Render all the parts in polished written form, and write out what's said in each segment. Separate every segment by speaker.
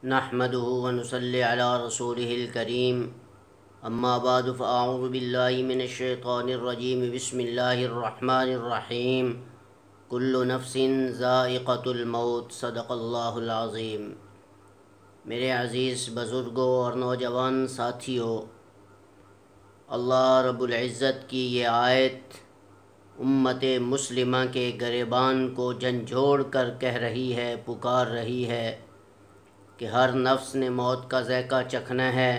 Speaker 1: نحمده ونصلي على رسوله الكريم اما بعد فاعوذ بالله من الشيطان الرجيم بسم الله الرحمن الرحيم كل نفس ذائقة الموت صدق اللہ العظیم۔ میرے عزیز بزرگوں اور نوجوان ساتھیوں، اللہ رب العزت کی یہ آیت امت مسلمہ کے گریبان کو جھنجھوڑ کر کہہ رہی ہے، پکار رہی ہے کہ ہر نفس نے موت کا ذائقہ چکھنا ہے۔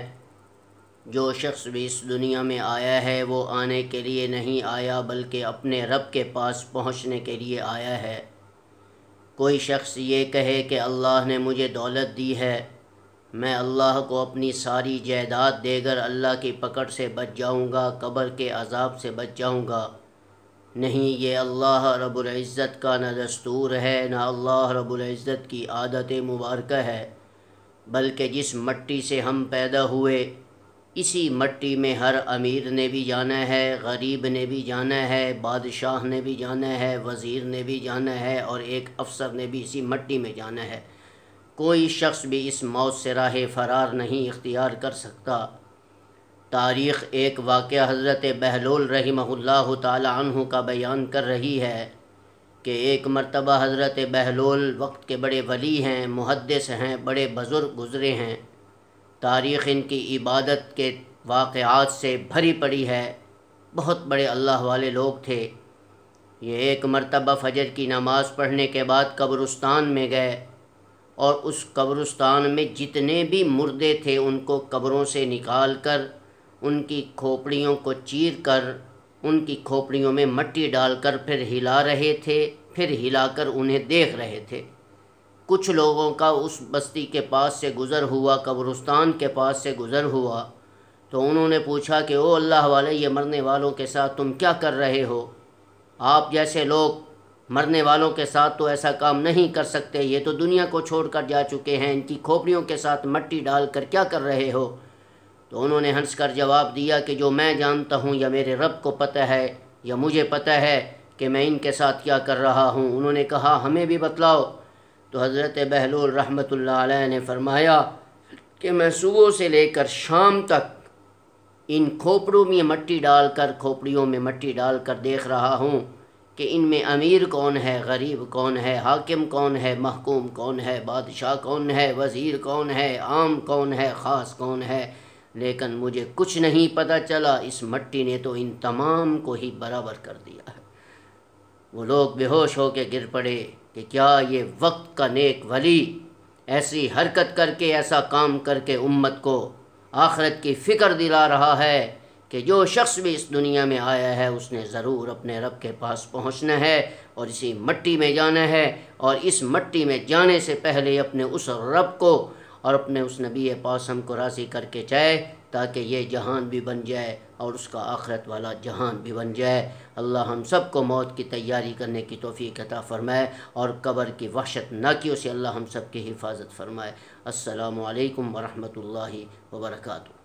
Speaker 1: جو شخص بھی اس دنیا میں آیا ہے وہ آنے کے لیے نہیں آیا بلکہ اپنے رب کے پاس پہنچنے کے لیے آیا ہے۔ کوئی شخص یہ کہے کہ اللہ نے مجھے دولت دی ہے، میں اللہ کو اپنی ساری جائیداد دے کر اللہ کی پکڑ سے بچ جاؤں گا، قبر کے عذاب سے بچ جاؤں گا، نہیں، یہ اللہ رب العزت کا نہ دستور ہے، نہ اللہ رب العزت کی عادت مبارکہ ہے، بلکہ جس مٹی سے ہم پیدا ہوئے اسی مٹی میں ہر امیر نے بھی جانا ہے، غریب نے بھی جانا ہے، بادشاہ نے بھی جانا ہے، وزیر نے بھی جانا ہے، اور ایک افسر نے بھی اسی مٹی میں جانا ہے۔ کوئی شخص بھی اس موت سے راہ فرار نہیں اختیار کر سکتا۔ تاریخ ایک واقعہ حضرت بہلول رحمہ اللہ تعالی عنہ کا بیان کر رہی ہے کہ ایک مرتبہ حضرت بہلول وقت کے بڑے ولی ہیں، محدث ہیں، بڑے بزرگ گزرے ہیں۔ تاریخ ان کی عبادت کے واقعات سے بھری پڑی ہے، بہت بڑے اللہ والے لوگ تھے۔ یہ ایک مرتبہ فجر کی نماز پڑھنے کے بعد قبرستان میں گئے اور اس قبرستان میں جتنے بھی مردے تھے ان کو قبروں سے نکال کر ان کی کھوپڑیوں کو چیر کر ان کی کھوپڑیوں میں مٹی ڈال کر پھر ہلا رہے تھے، پھر ہلا کر انہیں دیکھ رہے تھے۔ کچھ لوگوں کا اس بستی کے پاس سے گزر ہوا، قبرستان کے پاس سے گزر ہوا، تو انہوں نے پوچھا کہ او اللہ والے، یہ مرنے والوں کے ساتھ تم کیا کر رہے ہو؟ آپ جیسے لوگ مرنے والوں کے ساتھ تو ایسا کام نہیں کر سکتے، یہ تو دنیا کو چھوڑ کر جا چکے ہیں، ان کی کھوپڑیوں کے ساتھ مٹی ڈال کر کیا کر رہے ہو؟ تو انہوں نے ہنس کر جواب دیا کہ جو میں جانتا ہوں یا میرے رب کو پتہ ہے یا مجھے پتہ ہے کہ میں ان کے ساتھ کیا کر رہا ہوں۔ انہوں نے کہا ہمیں بھی بتلاؤ۔ تو حضرت بہلول رحمۃ اللہ علیہ نے فرمایا کہ میں صبح سے لے کر شام تک ان کھوپڑوں میں مٹی ڈال کر دیکھ رہا ہوں کہ ان میں امیر کون ہے، غریب کون ہے، حاکم کون ہے، محکوم کون ہے، بادشاہ کون ہے، وزیر کون ہے، عام کون ہے، خاص کون ہے، لیکن مجھے کچھ نہیں پتہ چلا۔ اس مٹی نے تو ان تمام کو ہی برابر کر دیا ہے۔ وہ لوگ بے ہوش ہو کے گر پڑے کہ کیا یہ وقت کا نیک ولی ایسی حرکت کر کے، ایسا کام کر کے امت کو آخرت کی فکر دلا رہا ہے کہ جو شخص بھی اس دنیا میں آیا ہے اس نے ضرور اپنے رب کے پاس پہنچنا ہے اور اسی مٹی میں جانا ہے، اور اس مٹی میں جانے سے پہلے اپنے اس رب کو اور اپنے اس نبی پاسم کو راضی کر کے جائے تاکہ یہ جہان بھی بن جائے اور اس کا آخرت والا جہان بھی بن جائے۔ اللہ ہم سب کو موت کی تیاری کرنے کی توفیق عطا فرمائے اور قبر کی وحشتناکیوں سے اللہ ہم سب کی حفاظت فرمائے۔ السلام علیکم ورحمۃ اللہ وبرکاتہ۔